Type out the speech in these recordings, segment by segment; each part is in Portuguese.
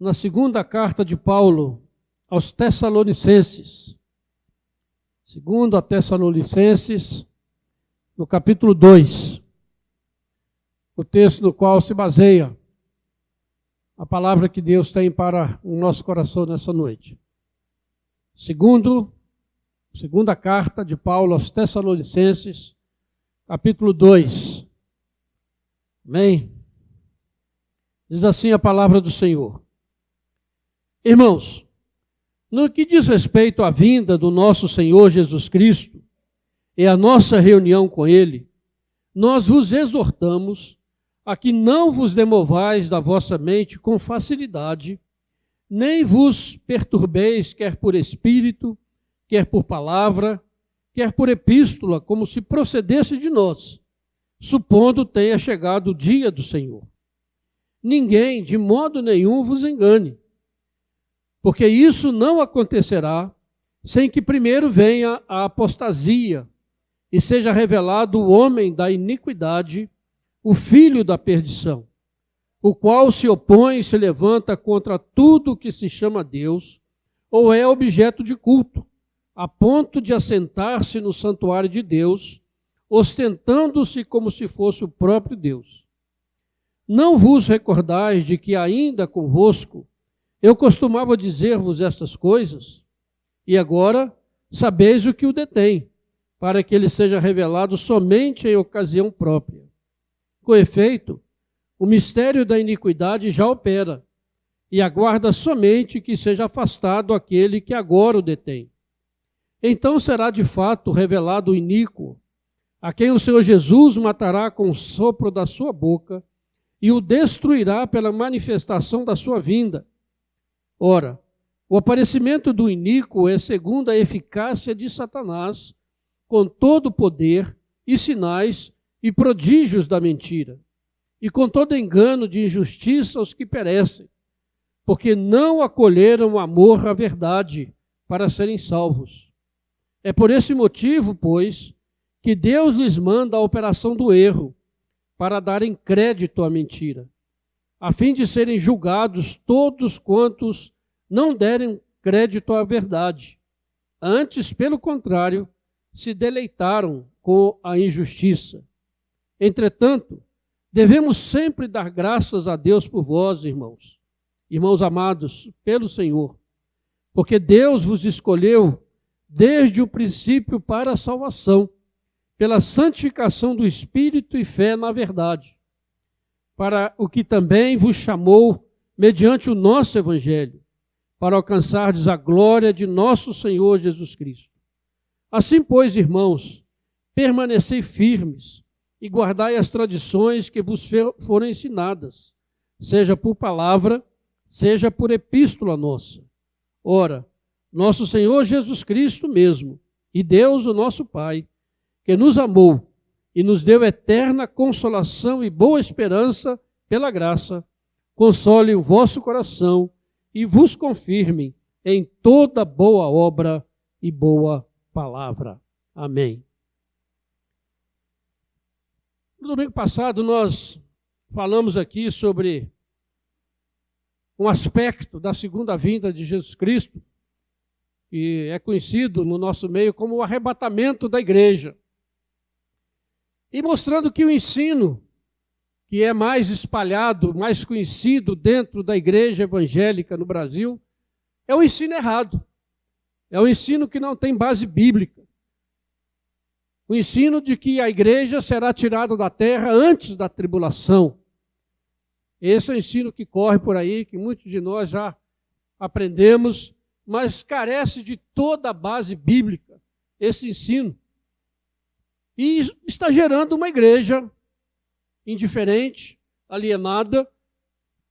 na segunda carta de Paulo aos Tessalonicenses. Segundo a Tessalonicenses, no capítulo 2. O texto no qual se baseia a palavra que Deus tem para o nosso coração nessa noite. Segunda carta de Paulo aos Tessalonicenses, capítulo 2. Amém? Diz assim a palavra do Senhor. Irmãos, no que diz respeito à vinda do nosso Senhor Jesus Cristo e à nossa reunião com Ele, nós vos exortamos a que não vos demovais da vossa mente com facilidade, nem vos perturbeis, quer por espírito, quer por palavra, quer por epístola, como se procedesse de nós, supondo tenha chegado o dia do Senhor. Ninguém, de modo nenhum, vos engane, porque isso não acontecerá sem que primeiro venha a apostasia e seja revelado o homem da iniquidade, o filho da perdição, o qual se opõe e se levanta contra tudo que se chama Deus ou é objeto de culto, a ponto de assentar-se no santuário de Deus, ostentando-se como se fosse o próprio Deus. Não vos recordais de que ainda convosco eu costumava dizer-vos estas coisas? E agora sabeis o que o detém, para que ele seja revelado somente em ocasião própria. Com efeito, o mistério da iniquidade já opera, e aguarda somente que seja afastado aquele que agora o detém. Então será de fato revelado o iníquo, a quem o Senhor Jesus matará com o sopro da sua boca, e o destruirá pela manifestação da sua vinda. Ora, o aparecimento do iníquo é segundo a eficácia de Satanás, com todo o poder e sinais e prodígios da mentira, e com todo engano de injustiça aos que perecem, porque não acolheram o amor à verdade para serem salvos. É por esse motivo, pois, que Deus lhes manda a operação do erro, para darem crédito à mentira, a fim de serem julgados todos quantos não derem crédito à verdade. Antes, pelo contrário, se deleitaram com a injustiça. Entretanto, devemos sempre dar graças a Deus por vós, irmãos amados, pelo Senhor, porque Deus vos escolheu desde o princípio para a salvação, pela santificação do Espírito e fé na verdade, para o que também vos chamou mediante o nosso Evangelho, para alcançardes a glória de nosso Senhor Jesus Cristo. Assim, pois, irmãos, permanecei firmes e guardai as tradições que vos foram ensinadas, seja por palavra, seja por epístola nossa. Ora, nosso Senhor Jesus Cristo mesmo, e Deus, o nosso Pai, que nos amou e nos deu eterna consolação e boa esperança pela graça, console o vosso coração e vos confirme em toda boa obra e boa palavra. Amém. No domingo passado nós falamos aqui sobre um aspecto da segunda vinda de Jesus Cristo, que é conhecido no nosso meio como o arrebatamento da igreja. E mostrando que o ensino que é mais espalhado, mais conhecido dentro da igreja evangélica no Brasil, é o ensino errado. É o ensino que não tem base bíblica. O ensino de que a igreja será tirada da terra antes da tribulação. Esse é o ensino que corre por aí, que muitos de nós já aprendemos, mas carece de toda a base bíblica, esse ensino. E está gerando uma igreja indiferente, alienada,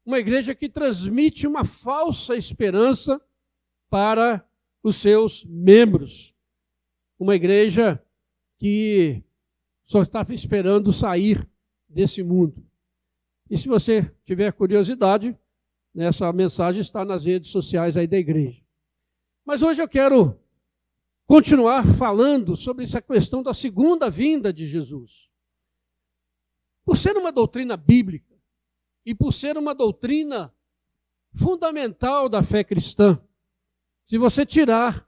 uma igreja que transmite uma falsa esperança para os seus membros. Uma igreja que só está esperando sair desse mundo. E se você tiver curiosidade, essa mensagem está nas redes sociais aí da igreja. Mas hoje eu quero continuar falando sobre essa questão da segunda vinda de Jesus. Por ser uma doutrina bíblica e por ser uma doutrina fundamental da fé cristã. Se você tirar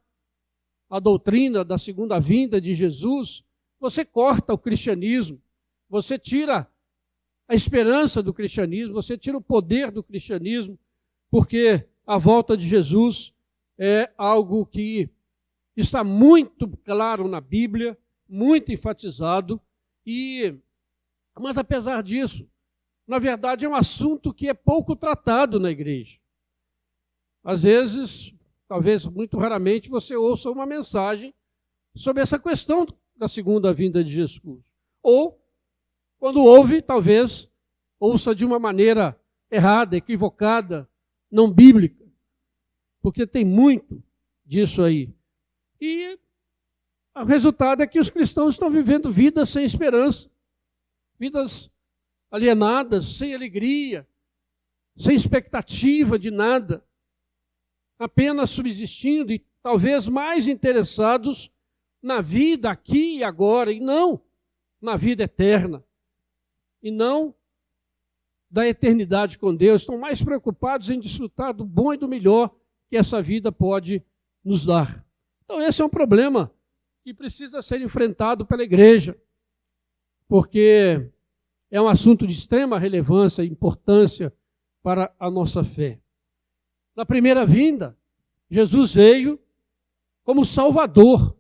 a doutrina da segunda vinda de Jesus, você corta o cristianismo, você tira a esperança do cristianismo, você tira o poder do cristianismo, porque a volta de Jesus é algo que está muito claro na Bíblia, muito enfatizado, mas apesar disso, na verdade é um assunto que é pouco tratado na igreja. Às vezes, talvez muito raramente, você ouça uma mensagem sobre essa questão da segunda vinda de Jesus. Ou, quando ouve, talvez ouça de uma maneira errada, equivocada, não bíblica, porque tem muito disso aí. E o resultado é que os cristãos estão vivendo vidas sem esperança, vidas alienadas, sem alegria, sem expectativa de nada, apenas subsistindo e talvez mais interessados na vida aqui e agora, e não na vida eterna, e não da eternidade com Deus. Estão mais preocupados em desfrutar do bom e do melhor que essa vida pode nos dar. Então esse é um problema que precisa ser enfrentado pela igreja, porque é um assunto de extrema relevância e importância para a nossa fé. Na primeira vinda, Jesus veio como Salvador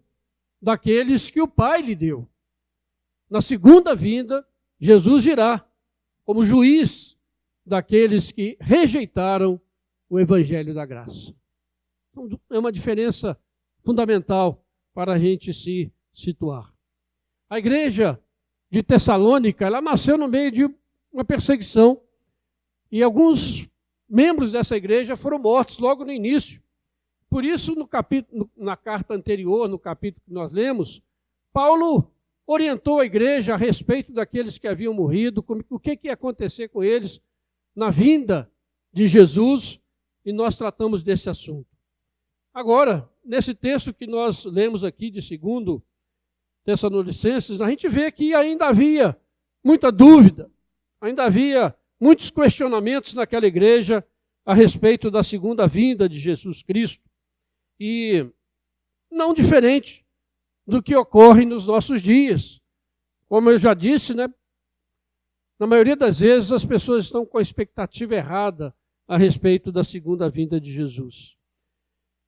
daqueles que o Pai lhe deu. Na segunda vinda, Jesus virá como juiz daqueles que rejeitaram o Evangelho da graça. Então, é uma diferença fundamental para a gente se situar. A igreja de Tessalônica, ela nasceu no meio de uma perseguição e alguns membros dessa igreja foram mortos logo no início. Por isso, na carta anterior, no capítulo que nós lemos, Paulo orientou a igreja a respeito daqueles que haviam morrido, o que ia acontecer com eles na vinda de Jesus, e nós tratamos desse assunto. Agora, nesse texto que nós lemos aqui de 2 Tessalonicenses, a gente vê que ainda havia muita dúvida, ainda havia muitos questionamentos naquela igreja a respeito da segunda vinda de Jesus Cristo. E não diferente do que ocorre nos nossos dias. Como eu já disse, né? Na maioria das vezes as pessoas estão com a expectativa errada a respeito da segunda vinda de Jesus.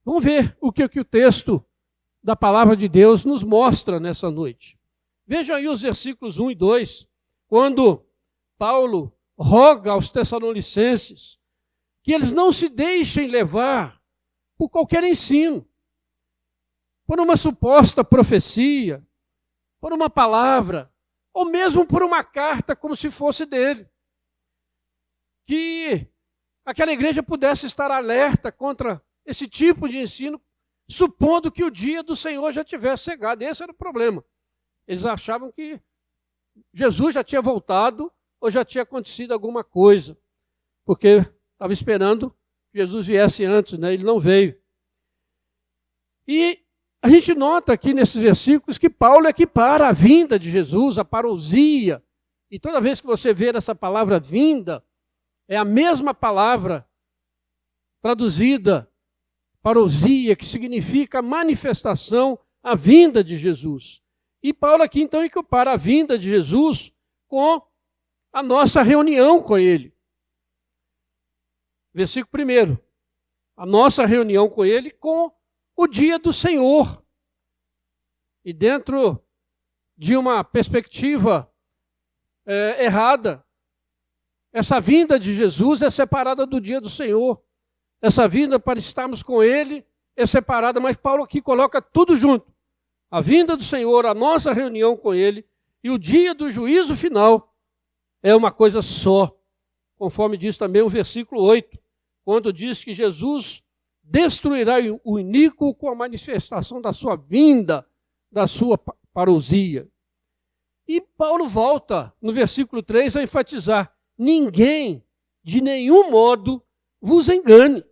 Vamos ver o que o texto da palavra de Deus nos mostra nessa noite. Vejam aí os versículos 1 e 2, quando Paulo roga aos Tessalonicenses que eles não se deixem levar por qualquer ensino, por uma suposta profecia, por uma palavra, ou mesmo por uma carta como se fosse dele. Que aquela igreja pudesse estar alerta contra esse tipo de ensino, supondo que o dia do Senhor já tivesse chegado. Esse era o problema. Eles achavam que Jesus já tinha voltado ou já tinha acontecido alguma coisa, porque estava esperando que Jesus viesse antes, né? Ele não veio. E a gente nota aqui nesses versículos que Paulo equipara a vinda de Jesus, a parousia. E toda vez que você vê essa palavra vinda, é a mesma palavra traduzida, parousia, que significa manifestação, a vinda de Jesus. E Paulo aqui então equipara a vinda de Jesus com a nossa reunião com ele. Versículo 1. A nossa reunião com ele com o dia do Senhor. E dentro de uma perspectiva errada, essa vinda de Jesus é separada do dia do Senhor. Essa vinda para estarmos com ele é separada, mas Paulo aqui coloca tudo junto. A vinda do Senhor, a nossa reunião com ele e o dia do juízo final é uma coisa só. Conforme diz também o versículo 8, quando diz que Jesus destruirá o iníquo com a manifestação da sua vinda, da sua parousia. E Paulo volta no versículo 3 a enfatizar: ninguém, de nenhum modo, vos engane.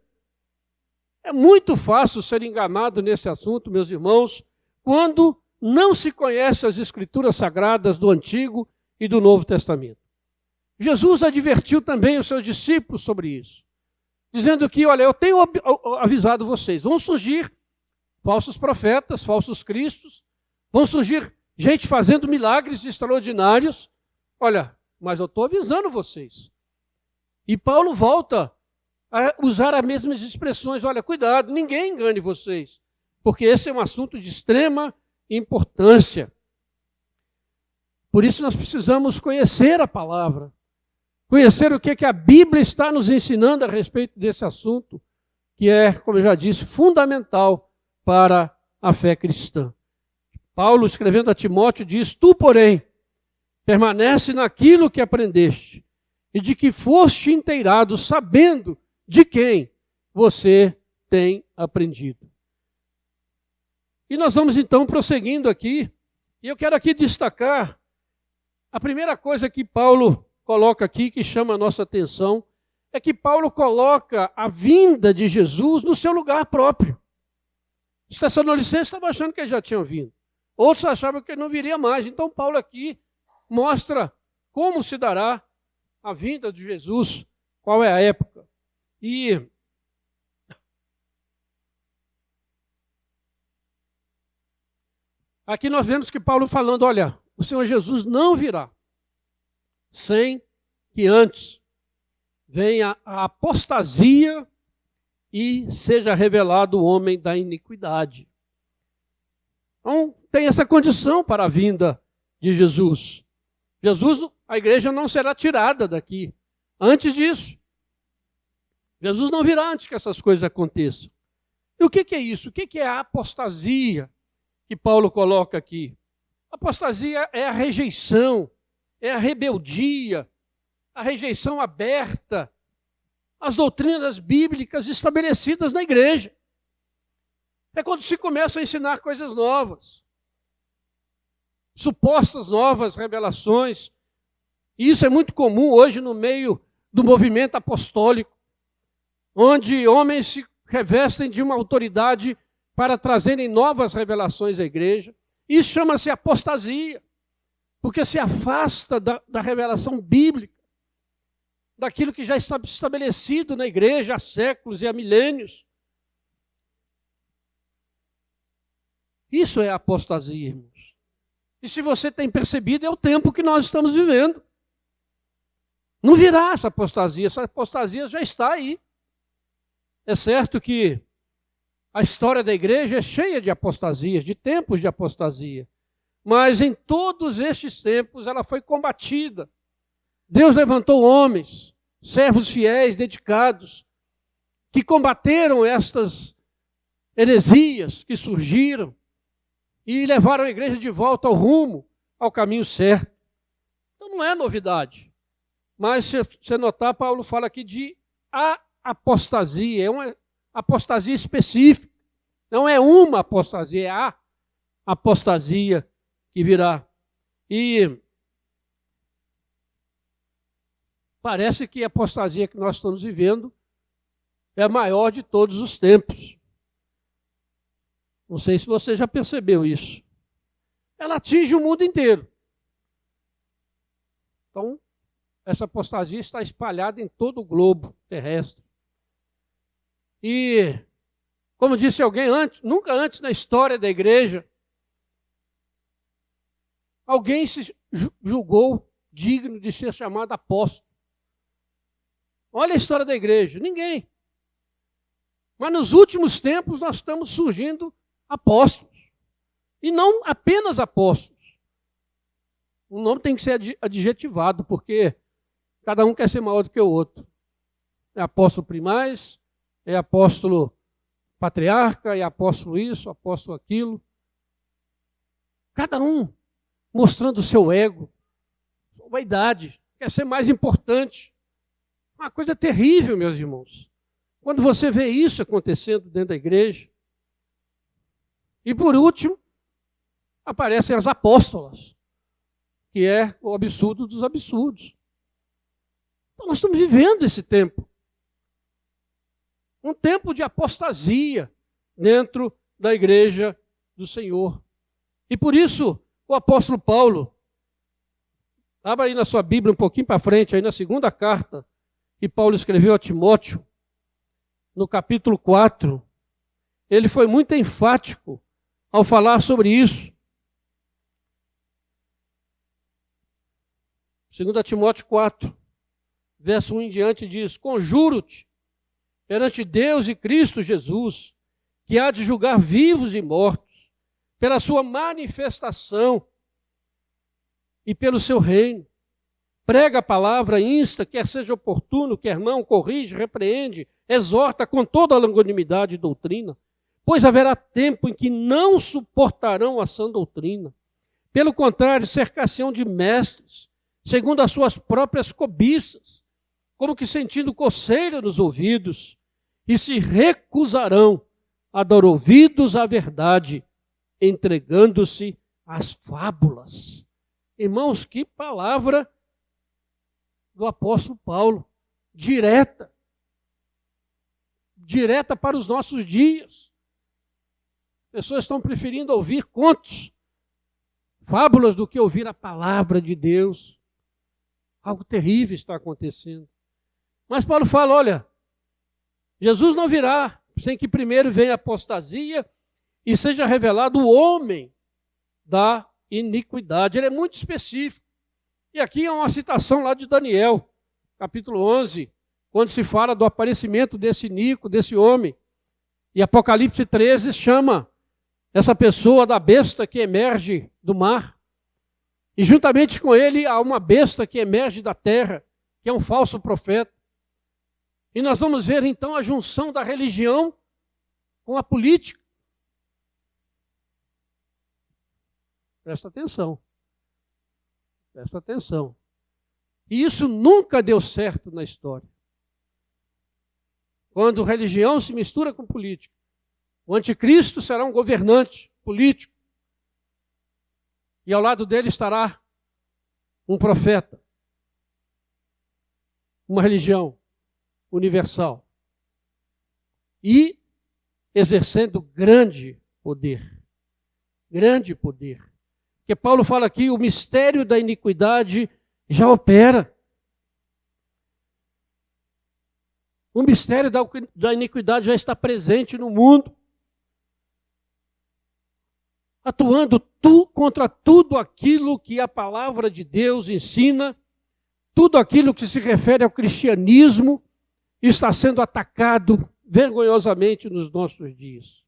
É muito fácil ser enganado nesse assunto, meus irmãos, quando não se conhece as Escrituras Sagradas do Antigo e do Novo Testamento. Jesus advertiu também os seus discípulos sobre isso. dizendo que, olha, eu tenho avisado vocês, vão surgir falsos profetas, falsos cristos, vão surgir gente fazendo milagres extraordinários. Olha, mas eu estou avisando vocês. E Paulo volta a usar as mesmas expressões. Olha, cuidado, ninguém engane vocês, porque esse é um assunto de extrema importância. Por isso nós precisamos conhecer a palavra, conhecer o que a Bíblia está nos ensinando a respeito desse assunto, que é, como eu já disse, fundamental para a fé cristã. Paulo, escrevendo a Timóteo, diz: tu, porém, permanece naquilo que aprendeste e de que foste inteirado, sabendo de quem você tem aprendido. E nós vamos então prosseguindo aqui, e eu quero aqui destacar a primeira coisa que Paulo coloca aqui, que chama a nossa atenção, é que Paulo coloca a vinda de Jesus no seu lugar próprio. Os tessalonicenses estavam achando que ele já tinha vindo. Outros achavam que ele não viria mais. Então Paulo aqui mostra como se dará a vinda de Jesus, qual é a época. E aqui nós vemos que Paulo falando, olha, o Senhor Jesus não virá sem que antes venha a apostasia e seja revelado o homem da iniquidade. Então, tem essa condição para a vinda de Jesus. Jesus, a igreja não será tirada daqui. Antes disso, Jesus não virá antes que essas coisas aconteçam. E o que é isso? O que é a apostasia que Paulo coloca aqui? A apostasia é a rejeição, é a rebeldia, a rejeição aberta às doutrinas bíblicas estabelecidas na igreja. É quando se começa a ensinar coisas novas, supostas novas revelações. E isso é muito comum hoje no meio do movimento apostólico, onde homens se revestem de uma autoridade para trazerem novas revelações à igreja. Isso chama-se apostasia, porque se afasta da revelação bíblica, daquilo que já está estabelecido na igreja há séculos e há milênios. Isso é apostasia, irmãos. E se você tem percebido, é o tempo que nós estamos vivendo. Não virá essa apostasia já está aí. É certo que a história da igreja é cheia de apostasias, de tempos de apostasia. Mas em todos estes tempos ela foi combatida. Deus levantou homens, servos fiéis, dedicados, que combateram estas heresias que surgiram e levaram a igreja de volta ao rumo, ao caminho certo. Então não é novidade. Mas se você notar, Paulo fala aqui de apostasia, é uma apostasia específica. Não é uma apostasia, é a apostasia que virá. E parece que a apostasia que nós estamos vivendo é a maior de todos os tempos. Não sei se você já percebeu isso. Ela atinge o mundo inteiro. Então, essa apostasia está espalhada em todo o globo terrestre. E, como disse alguém nunca antes na história da igreja, alguém se julgou digno de ser chamado apóstolo. Olha a história da igreja, ninguém. Mas nos últimos tempos nós estamos surgindo apóstolos. E não apenas apóstolos. O nome tem que ser adjetivado, porque cada um quer ser maior do que o outro. É apóstolo primaz, é apóstolo patriarca, é apóstolo isso, apóstolo aquilo. Cada um mostrando o seu ego, sua vaidade, quer ser mais importante. Uma coisa terrível, meus irmãos. Quando você vê isso acontecendo dentro da igreja. E por último, aparecem as apóstolas, que é o absurdo dos absurdos. Então nós estamos vivendo esse tempo. Um tempo de apostasia dentro da igreja do Senhor. E por isso, o apóstolo Paulo, abra aí na sua Bíblia um pouquinho para frente, aí na segunda carta que Paulo escreveu a Timóteo, no capítulo 4, ele foi muito enfático ao falar sobre isso. 2 Timóteo 4, verso 1 em diante diz: conjuro-te perante Deus e Cristo Jesus, que há de julgar vivos e mortos, pela sua manifestação e pelo seu reino. Prega a palavra, insta, quer seja oportuno, quer não, corrige, repreende, exorta com toda a longanimidade e doutrina, pois haverá tempo em que não suportarão a sã doutrina. Pelo contrário, cercar-se-ão de mestres, segundo as suas próprias cobiças, como que sentindo coceira nos ouvidos, e se recusarão a dar ouvidos à verdade, entregando-se às fábulas. Irmãos, que palavra do apóstolo Paulo, direta para os nossos dias. Pessoas estão preferindo ouvir contos, fábulas, do que ouvir a palavra de Deus. Algo terrível está acontecendo. Mas Paulo fala, olha, Jesus não virá sem que primeiro venha a apostasia e seja revelado o homem da iniquidade. Ele é muito específico. E aqui é uma citação lá de Daniel, capítulo 11, quando se fala do aparecimento desse iníquo, desse homem. E Apocalipse 13 chama essa pessoa da besta que emerge do mar. E juntamente com ele há uma besta que emerge da terra, que é um falso profeta. E nós vamos ver então a junção da religião com a política. Presta atenção. Presta atenção. E isso nunca deu certo na história. Quando religião se mistura com política. O anticristo será um governante político. E ao lado dele estará um profeta. Uma religião universal. E exercendo grande poder. Grande poder. Porque Paulo fala aqui, o mistério da iniquidade já opera. O mistério da iniquidade já está presente no mundo. Atuando contra tudo aquilo que a palavra de Deus ensina, tudo aquilo que se refere ao cristianismo, está sendo atacado vergonhosamente nos nossos dias.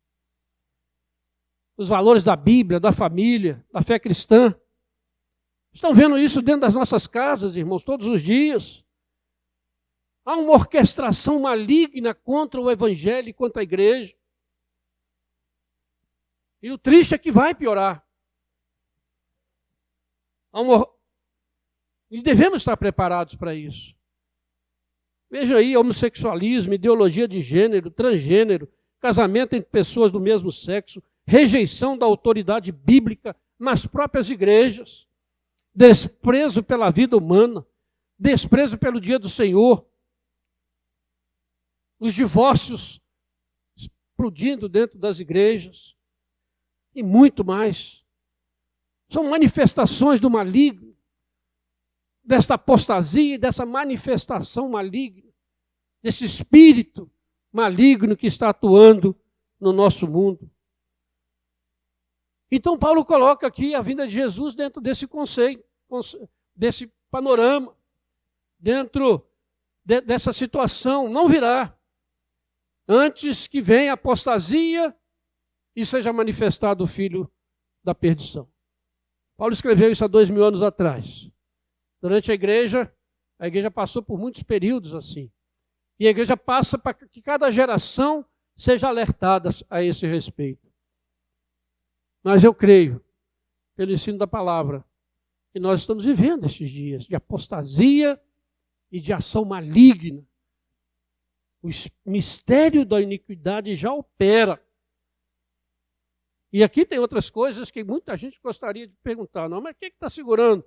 Os valores da Bíblia, da família, da fé cristã. Estão vendo isso dentro das nossas casas, irmãos, todos os dias. Há uma orquestração maligna contra o Evangelho e contra a igreja. E o triste é que vai piorar. E devemos estar preparados para isso. Veja aí, homossexualismo, ideologia de gênero, transgênero, casamento entre pessoas do mesmo sexo, rejeição da autoridade bíblica nas próprias igrejas, desprezo pela vida humana, desprezo pelo dia do Senhor, os divórcios explodindo dentro das igrejas, e muito mais. São manifestações do maligno, desta apostasia, dessa manifestação maligna, desse espírito maligno que está atuando no nosso mundo. Então Paulo coloca aqui a vinda de Jesus dentro desse conceito, desse panorama, dentro dessa situação. Não virá antes que venha a apostasia e seja manifestado o filho da perdição. Paulo escreveu isso há 2000 anos atrás. Durante a igreja passou por muitos períodos assim. E a igreja passa para que cada geração seja alertada a esse respeito. Mas eu creio, pelo ensino da palavra, que nós estamos vivendo estes dias de apostasia e de ação maligna. O mistério da iniquidade já opera. E aqui tem outras coisas que muita gente gostaria de perguntar. Não, mas o que está segurando?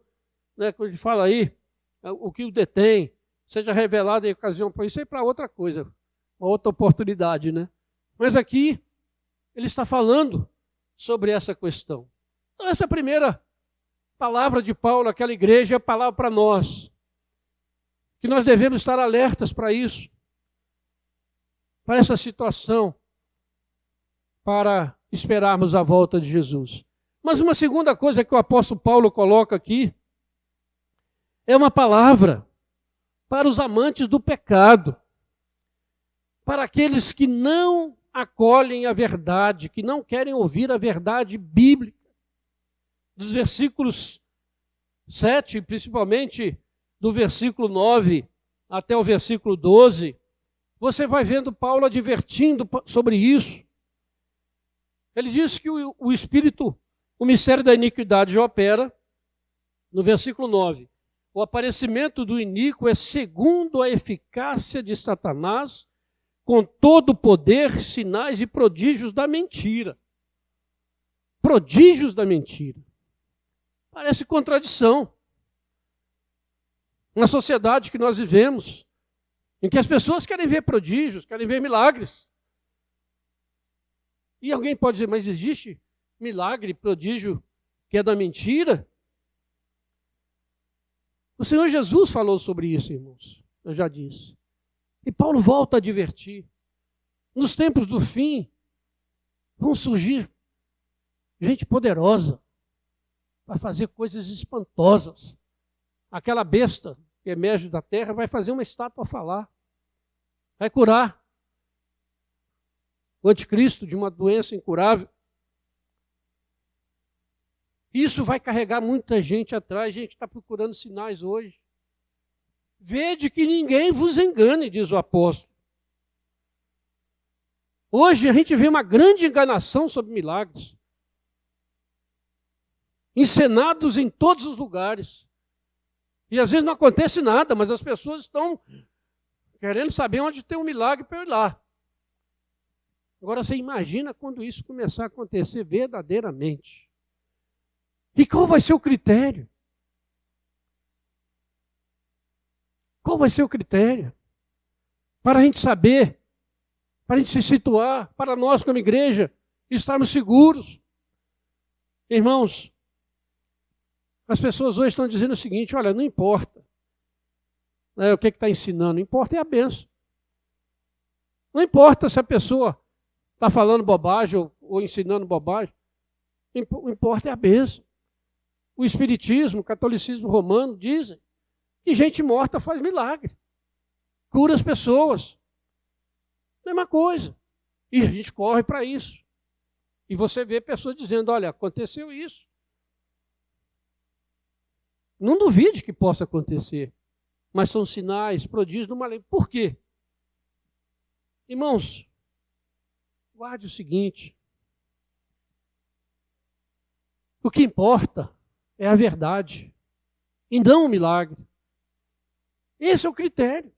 Né, quando ele fala aí, o que o detém, seja revelado em ocasião para isso, é para outra coisa, uma outra oportunidade, né? Mas aqui, ele está falando sobre essa questão. Então, essa primeira palavra de Paulo àquela igreja é a palavra para nós, que nós devemos estar alertas para isso. para essa situação, para esperarmos a volta de Jesus. Mas uma segunda coisa que o apóstolo Paulo coloca aqui é uma palavra para os amantes do pecado, para aqueles que não acolhem a verdade, que não querem ouvir a verdade bíblica. Dos versículos 7, principalmente do versículo 9 até o versículo 12, você vai vendo Paulo advertindo sobre isso. Ele diz que o espírito, o mistério da iniquidade já opera, no versículo 9. O aparecimento do iníquo é segundo a eficácia de Satanás, com todo o poder, sinais e prodígios da mentira. Prodígios da mentira. Parece contradição. Na sociedade que nós vivemos, em que as pessoas querem ver prodígios, querem ver milagres. E alguém pode dizer, mas existe milagre, prodígio que é da mentira? O Senhor Jesus falou sobre isso, irmãos. Eu já disse. E Paulo volta a advertir. Nos tempos do fim, vão surgir gente poderosa para fazer coisas espantosas. Aquela besta que emerge da terra vai fazer uma estátua falar. Vai curar o anticristo de uma doença incurável. Isso vai carregar muita gente atrás, gente que está procurando sinais hoje. Vede que ninguém vos engane, diz o apóstolo. Hoje a gente vê uma grande enganação sobre milagres. Encenados em todos os lugares. E às vezes não acontece nada, mas as pessoas estão querendo saber onde tem um milagre para eu ir lá. Agora você imagina quando isso começar a acontecer verdadeiramente. E qual vai ser o critério? Qual vai ser o critério? Para a gente saber, para a gente se situar, para nós como igreja, estarmos seguros. Irmãos, as pessoas hoje estão dizendo o seguinte, olha, não importa o que está ensinando, não importa é a bênção. Não importa se a pessoa está falando bobagem ou ensinando bobagem, o importa é a bênção. O espiritismo, o catolicismo romano dizem que gente morta faz milagre, cura as pessoas. Mesma coisa. E a gente corre para isso. E você vê pessoas dizendo, olha, aconteceu isso. Não duvide que possa acontecer, mas são sinais, prodígios de uma lei. Por quê? Irmãos, guarde o seguinte, o que importa é a verdade, e não o milagre. Esse é o critério.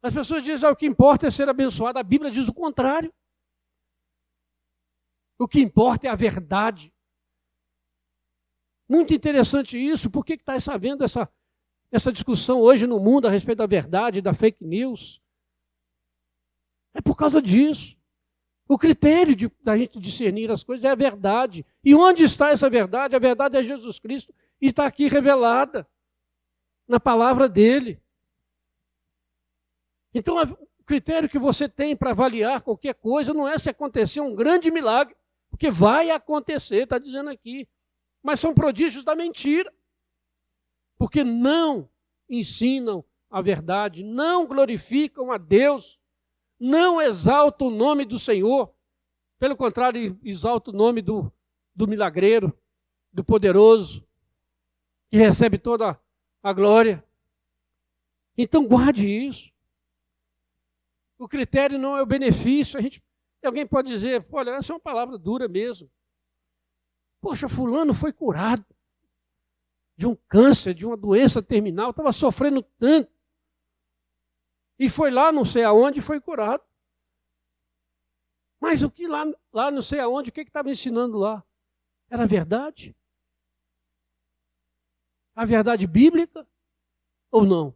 As pessoas dizem, o que importa é ser abençoado. A Bíblia diz o contrário. O que importa é a verdade. Muito interessante isso. Por que está havendo essa discussão hoje no mundo a respeito da verdade, da fake news? É por causa disso. O critério da gente discernir as coisas é a verdade. E onde está essa verdade? A verdade é Jesus Cristo e está aqui revelada na palavra dele. Então, o critério que você tem para avaliar qualquer coisa não é se acontecer um grande milagre, porque vai acontecer, está dizendo aqui. Mas são prodígios da mentira, porque não ensinam a verdade, não glorificam a Deus, não exaltam o nome do Senhor, pelo contrário, exaltam o nome do milagreiro, do poderoso, que recebe toda a glória. Então guarde isso. O critério não é o benefício. Alguém pode dizer, olha, essa é uma palavra dura mesmo. Poxa, fulano foi curado de um câncer, de uma doença terminal, estava sofrendo tanto. E foi lá não sei aonde e foi curado. Mas o que lá não sei aonde, o que estava ensinando lá? Era a verdade? A verdade bíblica ou não?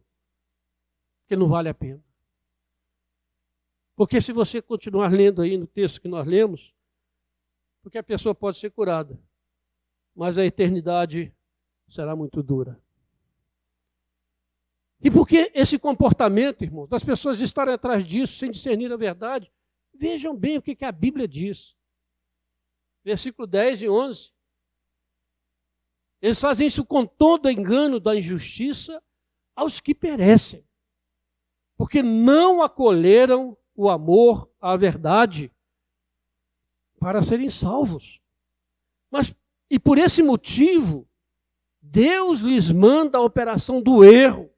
Porque não vale a pena. Porque se você continuar lendo aí no texto que nós lemos, porque a pessoa pode ser curada, mas a eternidade será muito dura. E por que esse comportamento, irmãos, das pessoas estarem atrás disso, sem discernir a verdade? Vejam bem o que a Bíblia diz. Versículo 10 e 11. Eles fazem isso com todo engano da injustiça aos que perecem, porque não acolheram o amor à verdade para serem salvos. E por esse motivo, Deus lhes manda a operação do erro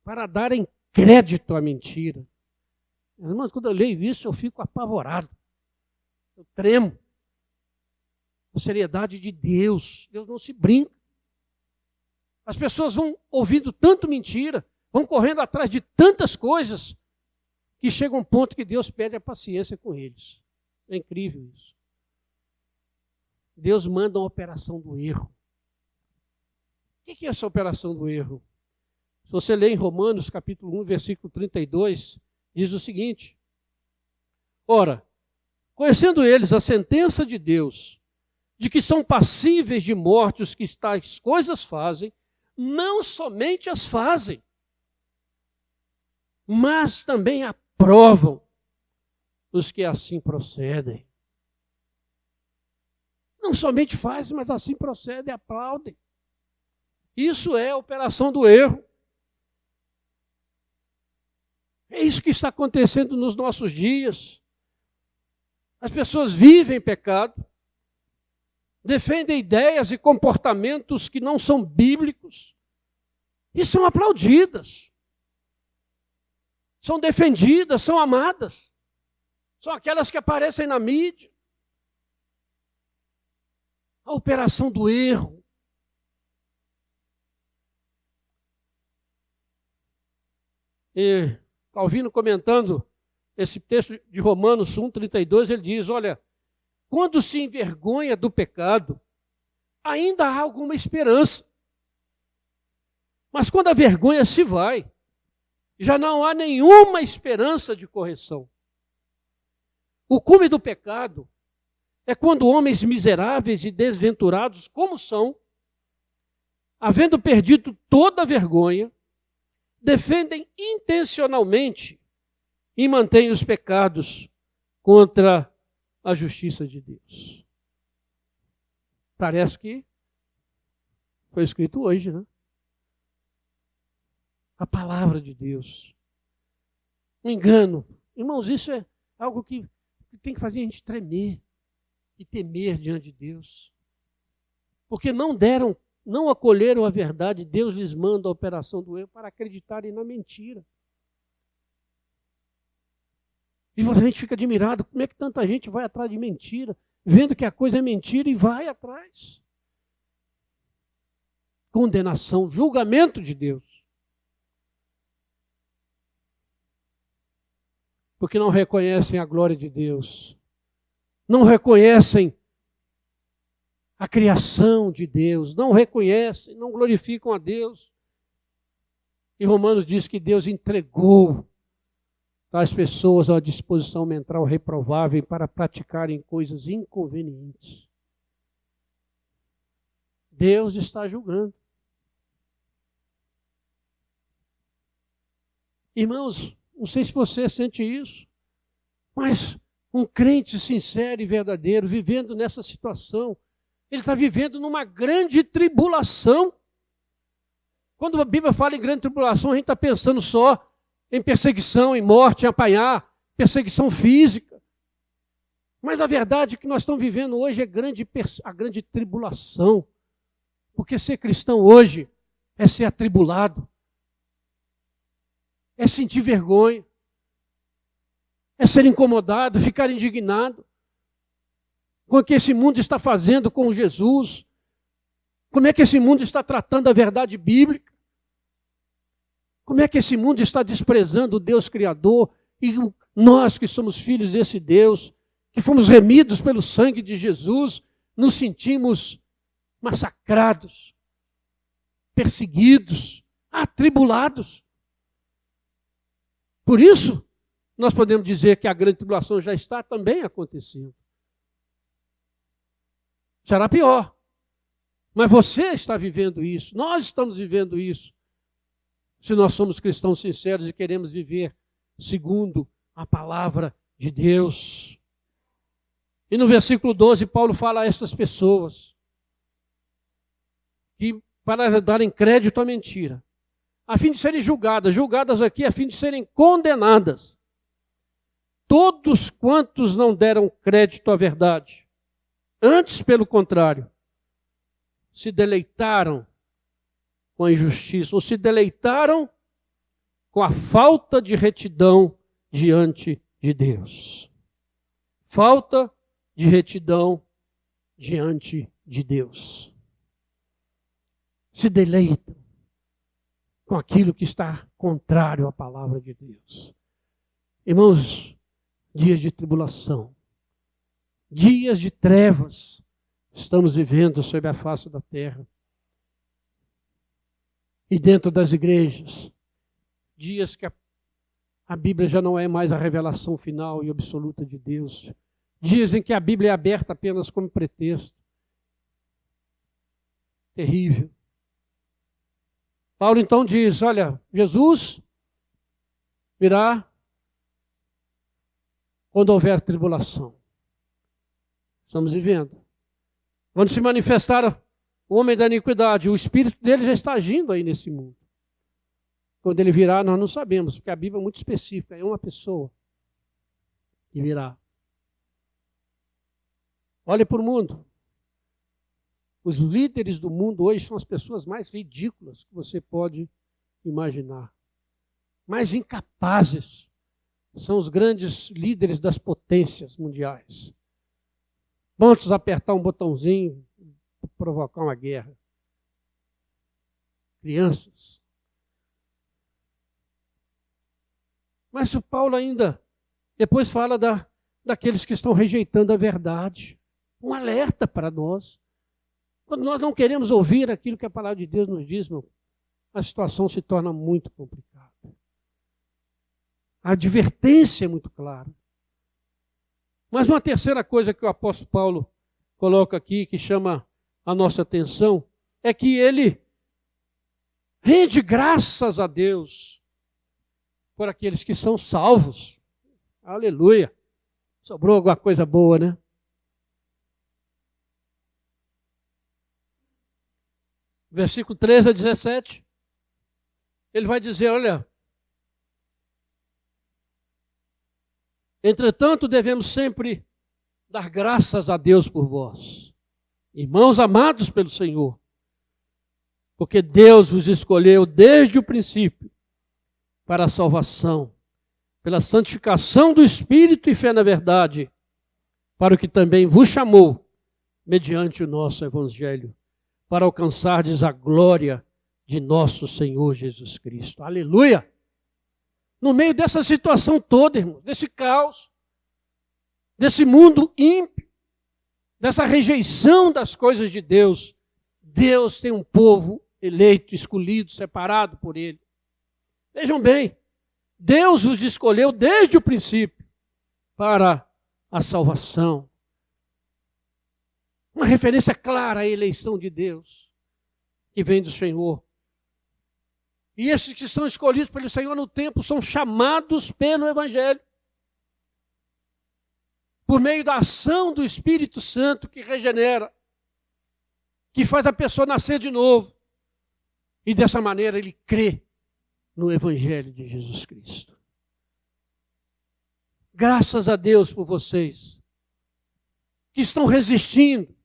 para darem crédito à mentira. Irmãos, quando eu leio isso, eu fico apavorado. Eu tremo. A seriedade de Deus. Deus não se brinca. As pessoas vão ouvindo tanto mentira, vão correndo atrás de tantas coisas, que chega um ponto que Deus pede a paciência com eles. É incrível isso. Deus manda uma operação do erro. O que é essa operação do erro? Se você ler em Romanos, capítulo 1, versículo 32, diz o seguinte: ora, conhecendo eles a sentença de Deus, de que são passíveis de morte os que tais coisas fazem, não somente as fazem, mas também aprovam os que assim procedem. Não somente fazem, mas assim procedem, aplaudem. Isso é a operação do erro. É isso que está acontecendo nos nossos dias. As pessoas vivem pecado, defendem ideias e comportamentos que não são bíblicos e são aplaudidas, são defendidas, são amadas. São aquelas que aparecem na mídia. A operação do erro. E Calvino, comentando esse texto de Romanos 1,32, ele diz, olha, quando se envergonha do pecado, ainda há alguma esperança. Mas quando a vergonha se vai, já não há nenhuma esperança de correção. O cume do pecado é quando homens miseráveis e desventurados, como são, havendo perdido toda a vergonha, defendem intencionalmente e mantêm os pecados contra a justiça de Deus. Parece que foi escrito hoje, né? A palavra de Deus. Um engano. Irmãos, isso é algo que tem que fazer a gente tremer e temer diante de Deus. Porque não acolheram a verdade, Deus lhes manda a operação do erro para acreditarem na mentira. E a gente fica admirado, como é que tanta gente vai atrás de mentira, vendo que a coisa é mentira e vai atrás. Condenação, julgamento de Deus. Porque não reconhecem a glória de Deus. Não reconhecem a criação de Deus. Não reconhecem, não glorificam a Deus. E Romanos diz que Deus entregou tais pessoas à disposição mental reprovável para praticarem coisas inconvenientes. Deus está julgando. Irmãos, não sei se você sente isso, mas um crente sincero e verdadeiro, vivendo nessa situação, ele está vivendo numa grande tribulação. Quando a Bíblia fala em grande tribulação, a gente está pensando só em perseguição, em morte, em apanhar, perseguição física. Mas a verdade que nós estamos vivendo hoje é a grande tribulação. Porque ser cristão hoje é ser atribulado. É sentir vergonha, é ser incomodado, ficar indignado com o que esse mundo está fazendo com Jesus, como é que esse mundo está tratando a verdade bíblica, como é que esse mundo está desprezando o Deus Criador e nós que somos filhos desse Deus, que fomos remidos pelo sangue de Jesus, nos sentimos massacrados, perseguidos, atribulados. Por isso, nós podemos dizer que a grande tribulação já está também acontecendo. Será pior. Mas você está vivendo isso, nós estamos vivendo isso. se nós somos cristãos sinceros e queremos viver segundo a palavra de Deus. E no versículo 12, Paulo fala a estas pessoas que, para darem crédito à mentira, a fim de serem julgadas aqui a fim de serem condenadas, todos quantos não deram crédito à verdade, antes, pelo contrário, se deleitaram com a injustiça, ou se deleitaram com a falta de retidão diante de Deus. Falta de retidão diante de Deus. Se deleitam com aquilo que está contrário à palavra de Deus. Irmãos, dias de tribulação, dias de trevas, estamos vivendo sobre a face da terra. E dentro das igrejas, dias que a Bíblia já não é mais a revelação final e absoluta de Deus. Dias em que a Bíblia é aberta apenas como pretexto. Terrível. Paulo então diz, olha, Jesus virá quando houver tribulação. Estamos vivendo. Quando se manifestar o homem da iniquidade, o espírito dele já está agindo aí nesse mundo. Quando ele virá, nós não sabemos, porque a Bíblia é muito específica, é uma pessoa que virá. Olhe para o mundo. Os líderes do mundo hoje são as pessoas mais ridículas que você pode imaginar. Mais incapazes são os grandes líderes das potências mundiais. Prontos a apertar um botãozinho e provocar uma guerra. Crianças. Mas o Paulo ainda depois fala daqueles que estão rejeitando a verdade. Um alerta para nós. Quando nós não queremos ouvir aquilo que a palavra de Deus nos diz, meu, a situação se torna muito complicada. A advertência é muito clara. Mas uma terceira coisa que o apóstolo Paulo coloca aqui, que chama a nossa atenção, é que ele rende graças a Deus por aqueles que são salvos. Aleluia. Sobrou alguma coisa boa, né? Versículo 13 a 17. Ele vai dizer, olha, entretanto devemos sempre dar graças a Deus por vós, irmãos amados pelo Senhor, porque Deus vos escolheu desde o princípio para a salvação, pela santificação do Espírito e fé na verdade, para o que também vos chamou, mediante o nosso Evangelho, para alcançardes a glória de nosso Senhor Jesus Cristo. Aleluia! No meio dessa situação toda, irmãos, desse caos, desse mundo ímpio, dessa rejeição das coisas de Deus, Deus tem um povo eleito, escolhido, separado por Ele. Vejam bem, Deus os escolheu desde o princípio para a salvação. Uma referência clara à eleição de Deus, que vem do Senhor. E esses que são escolhidos pelo Senhor no tempo são chamados pelo Evangelho. Por meio da ação do Espírito Santo que regenera, que faz a pessoa nascer de novo. E dessa maneira ele crê no Evangelho de Jesus Cristo. Graças a Deus por vocês, que estão resistindo,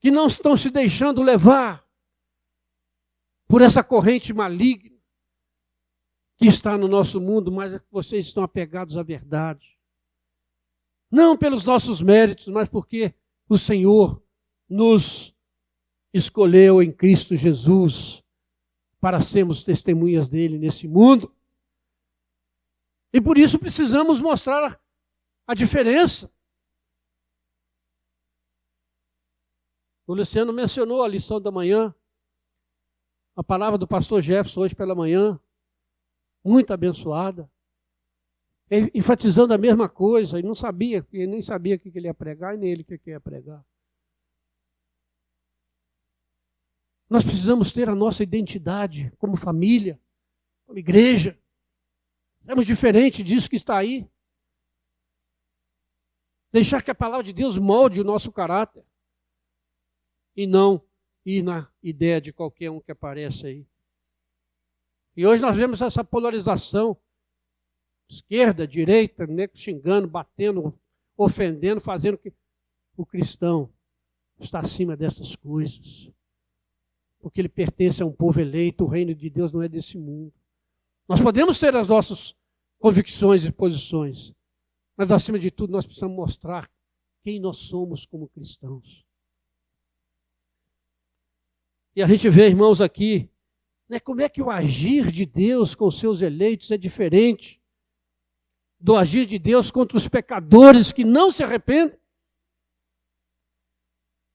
que não estão se deixando levar por essa corrente maligna que está no nosso mundo, mas é que vocês estão apegados à verdade. Não pelos nossos méritos, mas porque o Senhor nos escolheu em Cristo Jesus para sermos testemunhas dele nesse mundo. E por isso precisamos mostrar a diferença. O Luciano mencionou a lição da manhã, a palavra do pastor Jefferson hoje pela manhã, muito abençoada, enfatizando a mesma coisa, e não sabia, ele nem sabia o que ele ia pregar, e nem ele o que ia pregar. Nós precisamos ter a nossa identidade como família, como igreja. Somos diferente disso que está aí. Deixar que a palavra de Deus molde o nosso caráter. E não ir na ideia de qualquer um que aparece aí. E hoje nós vemos essa polarização. Esquerda, direita, xingando, batendo, ofendendo, fazendo que o cristão está acima dessas coisas. Porque ele pertence a um povo eleito, o reino de Deus não é desse mundo. Nós podemos ter as nossas convicções e posições, mas acima de tudo nós precisamos mostrar quem nós somos como cristãos. E a gente vê, irmãos, aqui, como é que o agir de Deus com os seus eleitos é diferente do agir de Deus contra os pecadores que não se arrependem.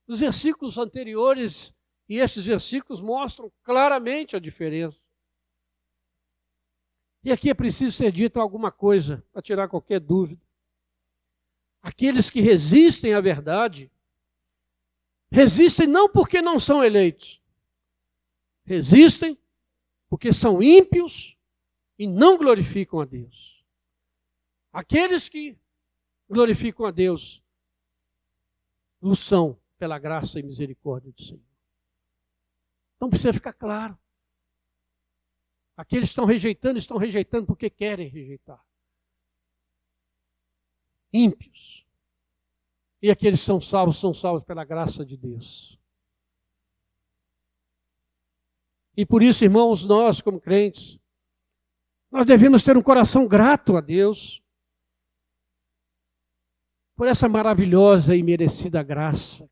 Os versículos anteriores e estes versículos mostram claramente a diferença. E aqui é preciso ser dito alguma coisa para tirar qualquer dúvida. Aqueles que resistem à verdade, resistem não porque não são eleitos, resistem porque são ímpios e não glorificam a Deus. Aqueles que glorificam a Deus, o são pela graça e misericórdia do Senhor. Então precisa ficar claro. Aqueles que estão rejeitando porque querem rejeitar. Ímpios. E aqueles que são salvos pela graça de Deus. E por isso, irmãos, nós como crentes, nós devemos ter um coração grato a Deus por essa maravilhosa e merecida graça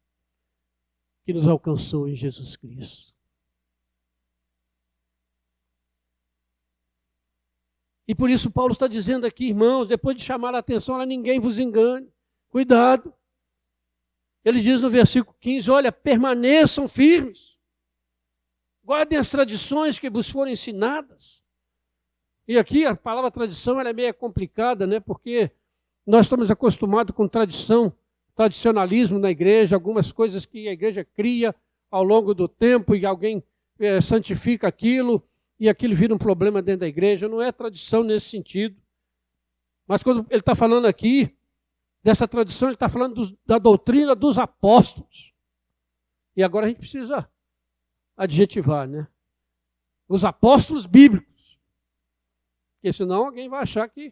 que nos alcançou em Jesus Cristo. E por isso Paulo está dizendo aqui, irmãos, depois de chamar a atenção, a ninguém vos engane. Cuidado. Ele diz no versículo 15, olha, permaneçam firmes. Guardem as tradições que vos foram ensinadas. E aqui a palavra tradição ela é meio complicada, né? Porque nós estamos acostumados com tradicionalismo na igreja, algumas coisas que a igreja cria ao longo do tempo e alguém santifica aquilo e aquilo vira um problema dentro da igreja. Não é tradição nesse sentido. Mas quando ele está falando aqui dessa tradição, ele está falando da doutrina dos apóstolos. E agora a gente precisa adjetivar, né? Os apóstolos bíblicos. Porque senão alguém vai achar que...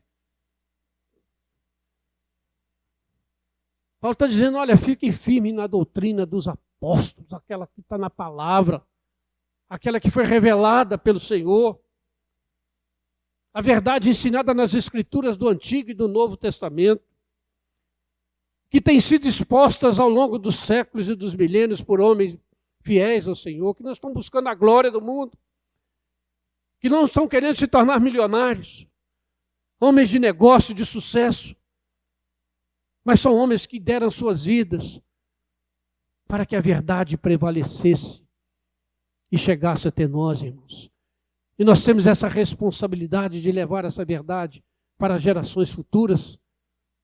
Paulo está dizendo, olha, fiquem firmes na doutrina dos apóstolos, aquela que está na palavra, aquela que foi revelada pelo Senhor, a verdade ensinada nas Escrituras do Antigo e do Novo Testamento, que tem sido expostas ao longo dos séculos e dos milênios por homens fiéis ao Senhor, que não estão buscando a glória do mundo, que não estão querendo se tornar milionários, homens de negócio, de sucesso, mas são homens que deram suas vidas para que a verdade prevalecesse e chegasse até nós, irmãos. E nós temos essa responsabilidade de levar essa verdade para gerações futuras,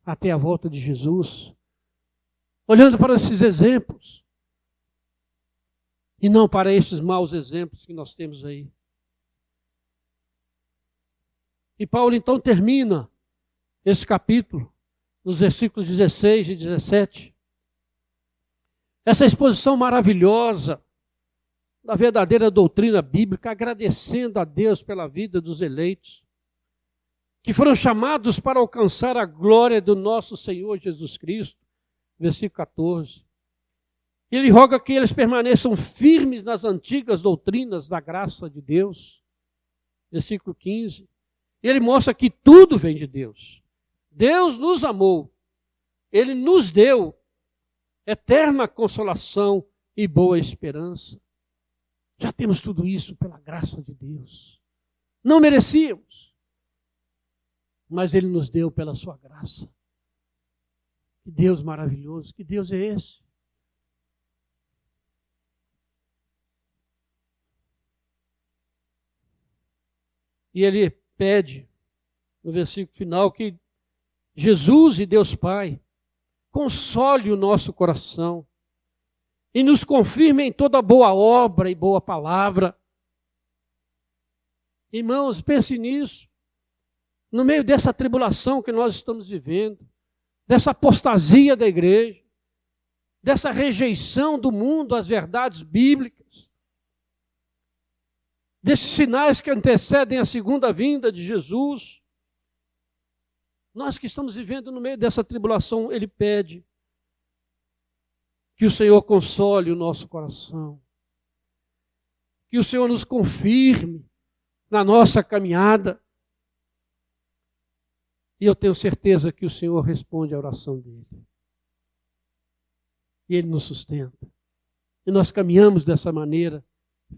até a volta de Jesus. Olhando para esses exemplos, e não para esses maus exemplos que nós temos aí. E Paulo então termina esse capítulo, nos versículos 16 e 17. Essa exposição maravilhosa da verdadeira doutrina bíblica, agradecendo a Deus pela vida dos eleitos, que foram chamados para alcançar a glória do nosso Senhor Jesus Cristo. Versículo 14. Ele roga que eles permaneçam firmes nas antigas doutrinas da graça de Deus. Versículo 15. Ele mostra que tudo vem de Deus. Deus nos amou. Ele nos deu eterna consolação e boa esperança. Já temos tudo isso pela graça de Deus. Não merecíamos, mas Ele nos deu pela sua graça. Que Deus maravilhoso, que Deus é esse? E ele pede, no versículo final, que Jesus e Deus Pai console o nosso coração e nos confirme em toda boa obra e boa palavra. Irmãos, pense nisso. No meio dessa tribulação que nós estamos vivendo, dessa apostasia da igreja, dessa rejeição do mundo às verdades bíblicas, desses sinais que antecedem a segunda vinda de Jesus, nós que estamos vivendo no meio dessa tribulação, Ele pede que o Senhor console o nosso coração, que o Senhor nos confirme na nossa caminhada. E eu tenho certeza que o Senhor responde à oração dele. E Ele nos sustenta. E nós caminhamos dessa maneira,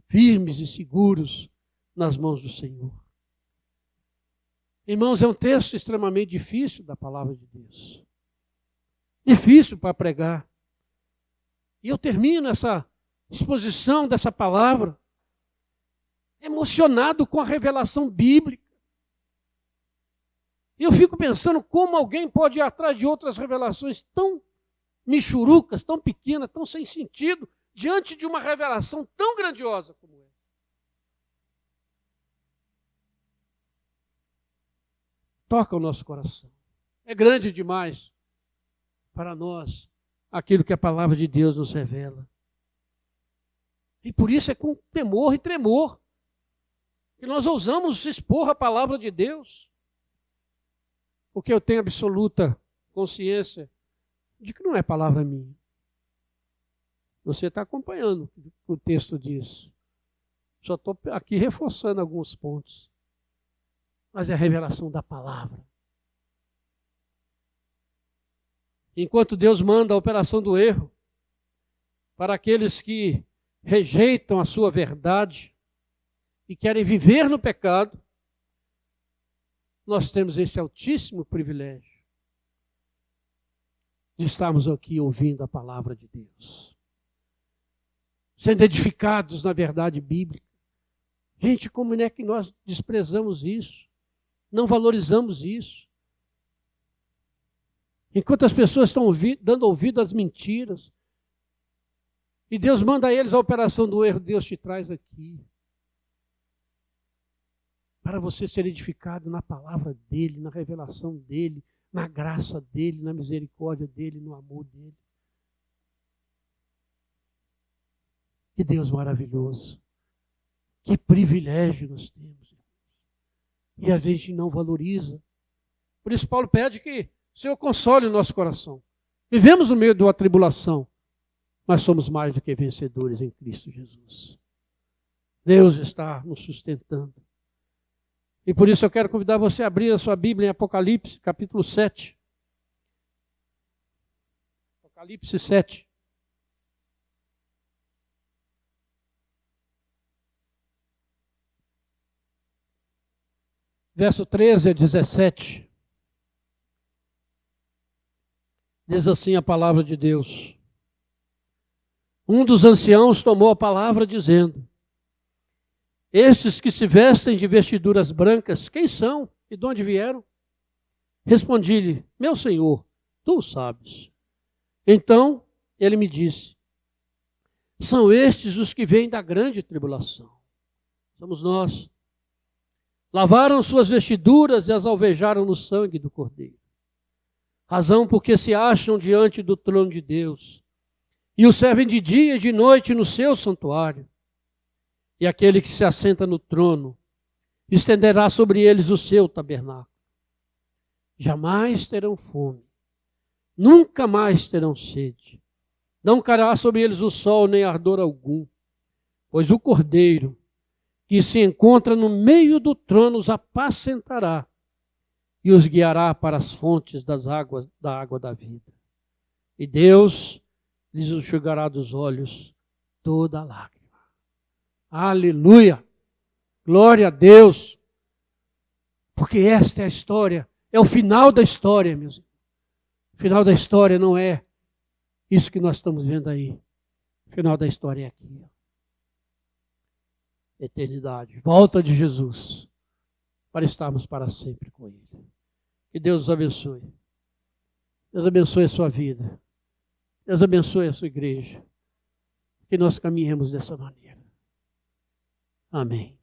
firmes e seguros nas mãos do Senhor. Irmãos, é um texto extremamente difícil da palavra de Deus. Difícil para pregar. E eu termino essa exposição dessa palavra emocionado com a revelação bíblica. E eu fico pensando como alguém pode ir atrás de outras revelações tão michurucas, tão pequenas, tão sem sentido, diante de uma revelação tão grandiosa como essa. Toca o nosso coração. É grande demais para nós aquilo que a palavra de Deus nos revela. E por isso é com temor e tremor que nós ousamos expor a palavra de Deus. Porque eu tenho absoluta consciência de que não é palavra minha. Você está acompanhando o que o texto diz. Só estou aqui reforçando alguns pontos. Mas é a revelação da palavra. Enquanto Deus manda a operação do erro para aqueles que rejeitam a sua verdade e querem viver no pecado, nós temos esse altíssimo privilégio de estarmos aqui ouvindo a palavra de Deus, sendo edificados na verdade bíblica. Gente, como é que nós desprezamos isso? Não valorizamos isso. Enquanto as pessoas estão dando ouvido às mentiras, e Deus manda a eles a operação do erro, Deus te traz aqui, para você ser edificado na palavra dEle, na revelação dEle, na graça dEle, na misericórdia dEle, no amor dEle. Que Deus maravilhoso. Que privilégio nós temos. E a gente não valoriza. Por isso Paulo pede que o Senhor console o nosso coração. Vivemos no meio de uma tribulação, mas somos mais do que vencedores em Cristo Jesus. Deus está nos sustentando. E por isso eu quero convidar você a abrir a sua Bíblia em Apocalipse, capítulo 7. Apocalipse 7. Verso 13 a 17. Diz assim a palavra de Deus. Um dos anciãos tomou a palavra dizendo: estes que se vestem de vestiduras brancas, quem são e de onde vieram? Respondi-lhe: meu senhor, tu o sabes. Então ele me disse: são estes os que vêm da grande tribulação. Somos nós. Lavaram suas vestiduras e as alvejaram no sangue do Cordeiro. Razão porque se acham diante do trono de Deus e o servem de dia e de noite no seu santuário. E aquele que se assenta no trono estenderá sobre eles o seu tabernáculo. Jamais terão fome, nunca mais terão sede. Não cairá sobre eles o sol nem ardor algum, pois o Cordeiro que se encontra no meio do trono os apacentará e os guiará para as fontes da água da vida. E Deus lhes enxugará dos olhos toda a lágrima. Aleluia! Glória a Deus! Porque esta é a história, é o final da história, meus irmãos. O final da história não é isso que nós estamos vendo aí. O final da história é aqui. Eternidade, volta de Jesus, para estarmos para sempre com Ele. Que Deus os abençoe. Deus abençoe a sua vida. Deus abençoe a sua igreja. que nós caminhemos dessa maneira. Amém.